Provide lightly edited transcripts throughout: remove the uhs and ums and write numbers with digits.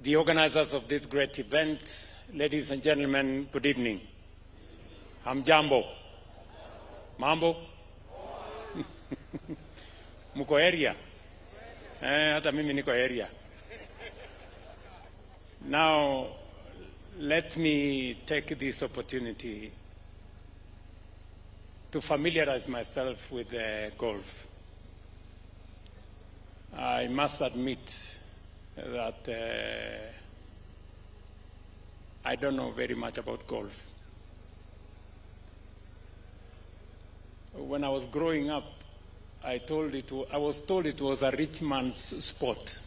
the organizers of this great event, ladies and gentlemen, good evening. Hamjambo. Mambo? Muko area? Hata mimi niko area. Now, let me take this opportunity to familiarize myself with golf. I must admit that I don't know very much about golf. When I was growing up, I was told it was a rich man's sport.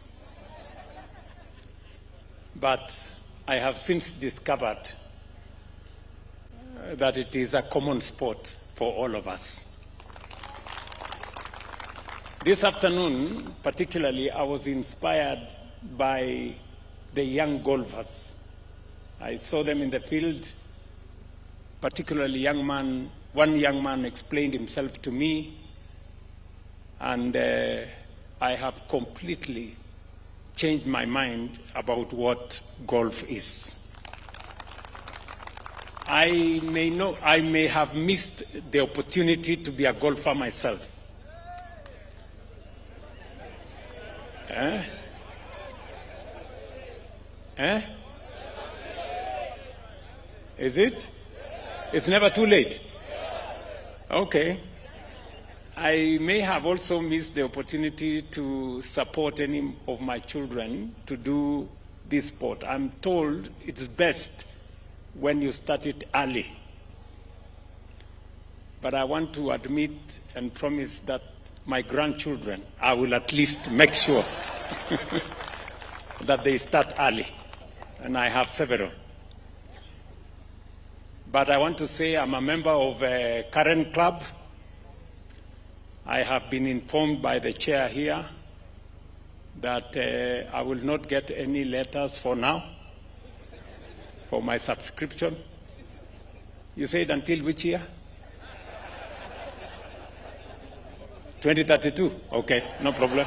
But I have since discovered that it is a common sport for all of us. This afternoon, particularly, I was inspired by the young golfers. I saw them in the field, particularly one young man explained himself to me, and I have completely changed my mind about what golf is. I may have missed the opportunity to be a golfer myself. Is it? It's never too late. Okay. I may have also missed the opportunity to support any of my children to do this sport. I'm told it's best when you start it early. But I want to admit and promise that my grandchildren, I will at least make sure that they start early. And I have several. But I want to say I'm a member of a current club. I have been informed by the chair here that I will not get any letters for now for my subscription. You said until which year? 2032? Okay, no problem.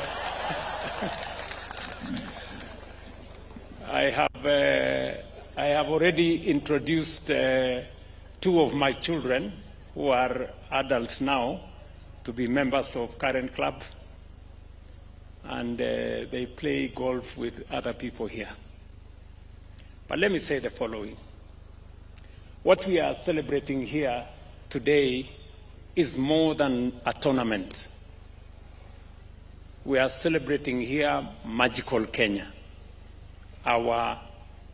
I have already introduced two of my children who are adults now to be members of current club, and they play golf with other people here. But let me say the following. What we are celebrating here today is more than a tournament. We are celebrating here magical Kenya, our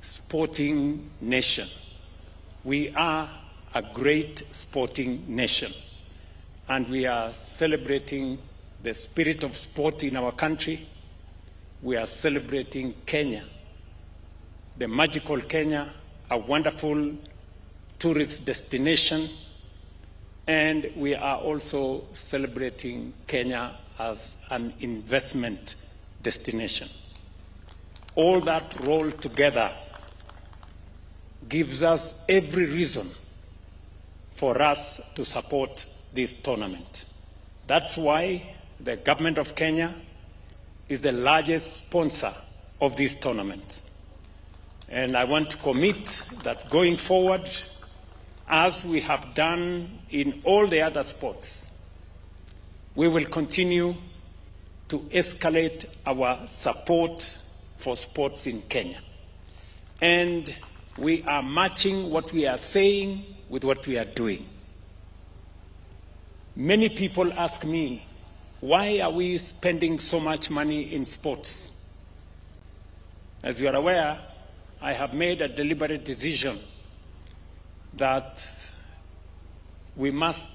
sporting nation. We are a great sporting nation, and we are celebrating the spirit of sport in our country. We are celebrating Kenya, the magical Kenya, a wonderful tourist destination, and we are also celebrating Kenya as an investment destination. All that rolled together gives us every reason for us to support this tournament. That's why the government of Kenya is the largest sponsor of this tournament. And I want to commit that going forward, as we have done in all the other sports, we will continue to escalate our support for sports in Kenya. And we are matching what we are saying with what we are doing. Many people ask me, why are we spending so much money in sports? As you are aware, I have made a deliberate decision that we must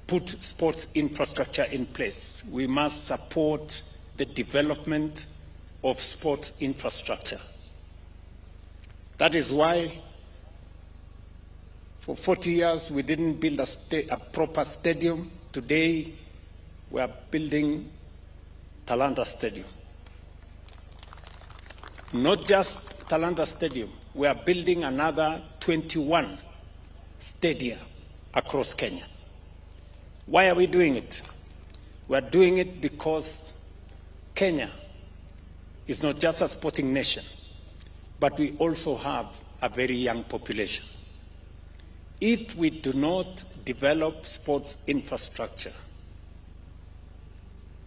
put sports infrastructure in place. We must support the development of sports infrastructure. That is why for 40 years we didn't build a proper stadium. Today we are building Talanta Stadium. Not just Talanta Stadium, we are building another 21 stadia across Kenya. Why are we doing it? We are doing it because Kenya is not just a sporting nation, but we also have a very young population. If we do not develop sports infrastructure,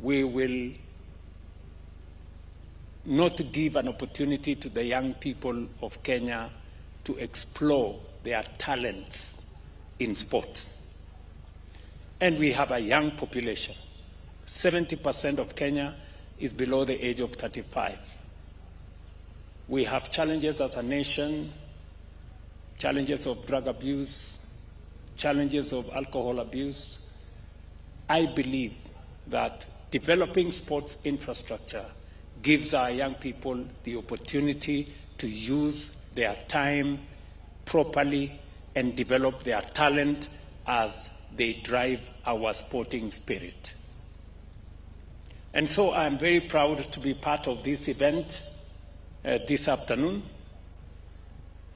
we will not give an opportunity to the young people of Kenya to explore their talents in sports. And we have a young population. 70% of Kenya is below the age of 35. We have challenges as a nation, challenges of drug abuse, challenges of alcohol abuse. I believe that developing sports infrastructure gives our young people the opportunity to use their time properly and develop their talent as they drive our sporting spirit. And so I'm very proud to be part of this event this afternoon.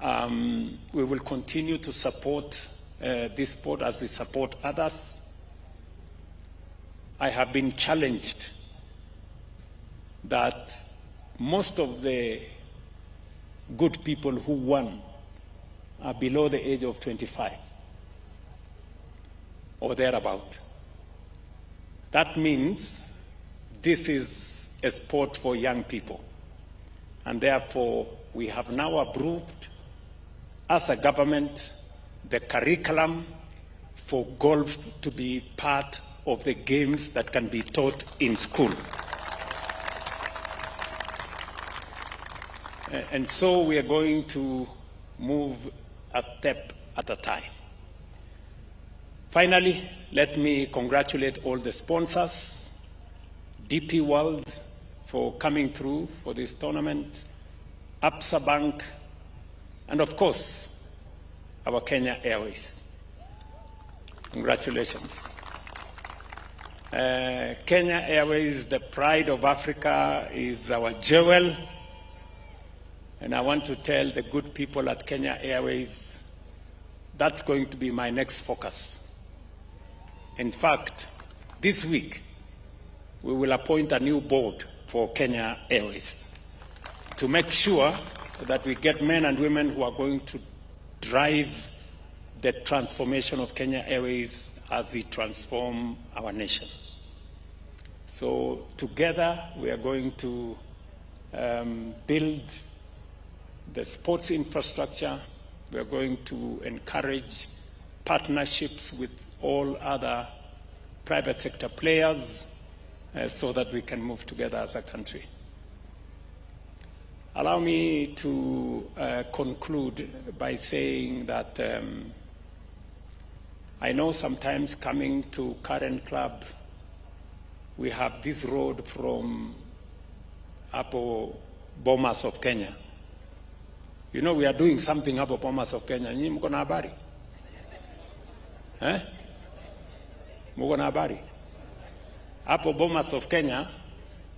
We will continue to support this sport as we support others. I have been challenged that most of the good people who won are below the age of 25 or thereabout. That means this is a sport for young people. And therefore, we have now approved, as a government, the curriculum for golf to be part of the games that can be taught in school. And so we are going to move a step at a time. Finally, let me congratulate all the sponsors, DP World for coming through for this tournament, Absa Bank, and of course, our Kenya Airways. Congratulations. Kenya Airways, the pride of Africa, is our jewel. And I want to tell the good people at Kenya Airways, that's going to be my next focus. In fact, this week, we will appoint a new board for Kenya Airways to make sure that we get men and women who are going to drive the transformation of Kenya Airways as we transform our nation. So together, we are going to build the sports infrastructure. We are going to encourage partnerships with all other private sector players so that we can move together as a country. Allow me to conclude by saying that I know sometimes coming to Current Club, we have this road from Apo Bomas of Kenya. You know, we are doing something Apo Bomas of Kenya. Nyi mko na habari? Mko na habari? Apo Bomas of Kenya,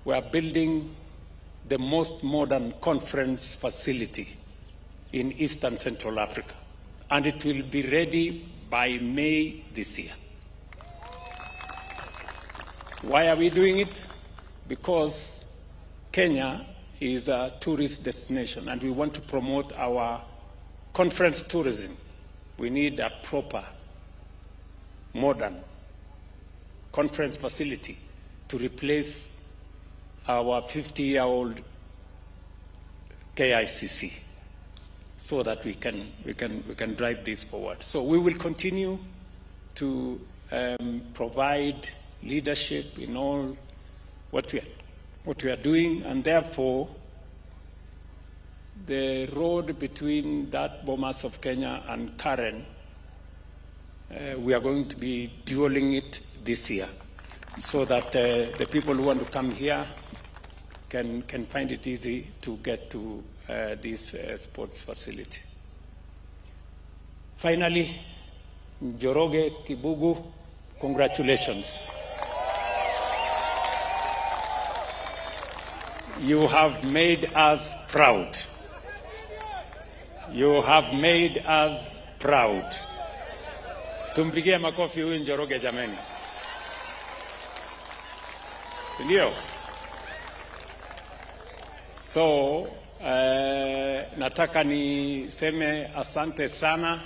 we are building the most modern conference facility in Eastern Central Africa. And it will be ready by May this year. Why are we doing it? Because Kenya is a tourist destination and we want to promote our conference tourism. We need a proper, modern conference facility to replace our 50-year-old KICC so that we can drive this forward. So we will continue to provide leadership in all what we are doing, and therefore the road between that Bomas of Kenya and Karen, we are going to be dualing it this year so that the people who want to come here can find it easy to get to this sports facility. Finally, Njoroge Kibugu, congratulations. You have made us proud. You have made us proud. Tumpigie makofi huyu Njoroge jameni. Ndio. So nataka niseme asante sana.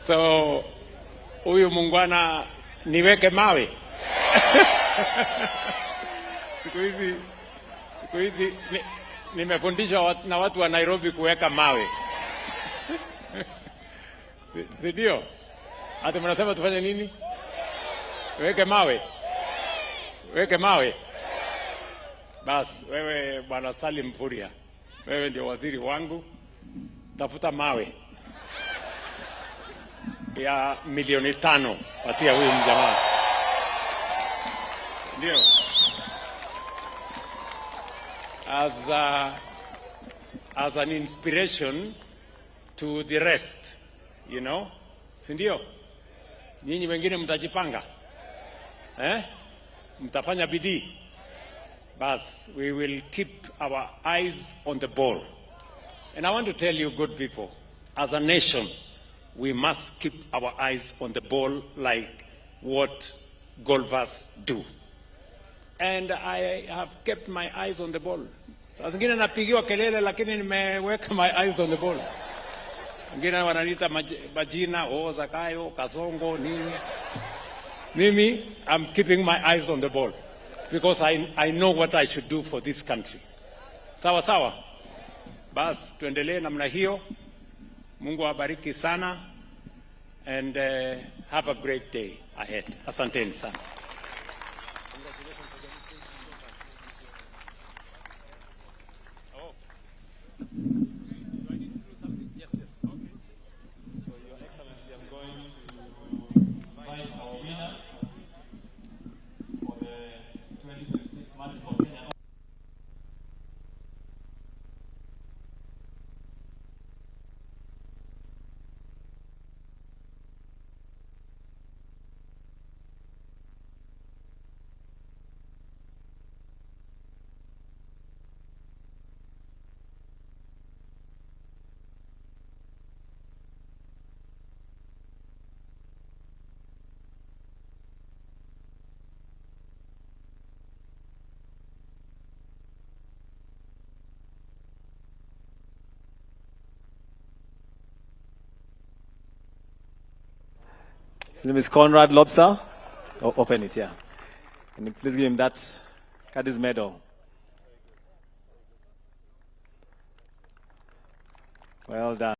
So huyu muungwana niweke mawe. Siku hizi nimefundishwa na watu wa Nairobi kuweka mawe. Ndio? Hata mnasema tufanye nini? Weke mawe. Weke mawe. Bas, wewe Bwana Salim Furia, wewe ndio waziri wangu. Tafuta mawe ya milioni 5 patia huyu mjamaa. Ndio. As an inspiration to the rest, you know? Si ndio? Nyinyi wengine mtajipanga. Mtafanya bidii. Bas, we will keep our eyes on the ball. And I want to tell you, good people, as a nation, we must keep our eyes on the ball like what golfers do. And I have kept my eyes on the ball. Saa zingine napigiwa kelele lakini nimeweka my eyes on the ball. Wengine wananiita majina, Zakayo, Kasongo, nini. Mimi, I'm keeping my eyes on the ball because I know what I should do for this country. Sawa sawa. Bas, tuendelee namna hiyo. Mungu awabariki sana and have a great day ahead. Asanteni sana. His name is Conrad Lobser. Open it, yeah. Can you please give him that Caddy's medal? Well done.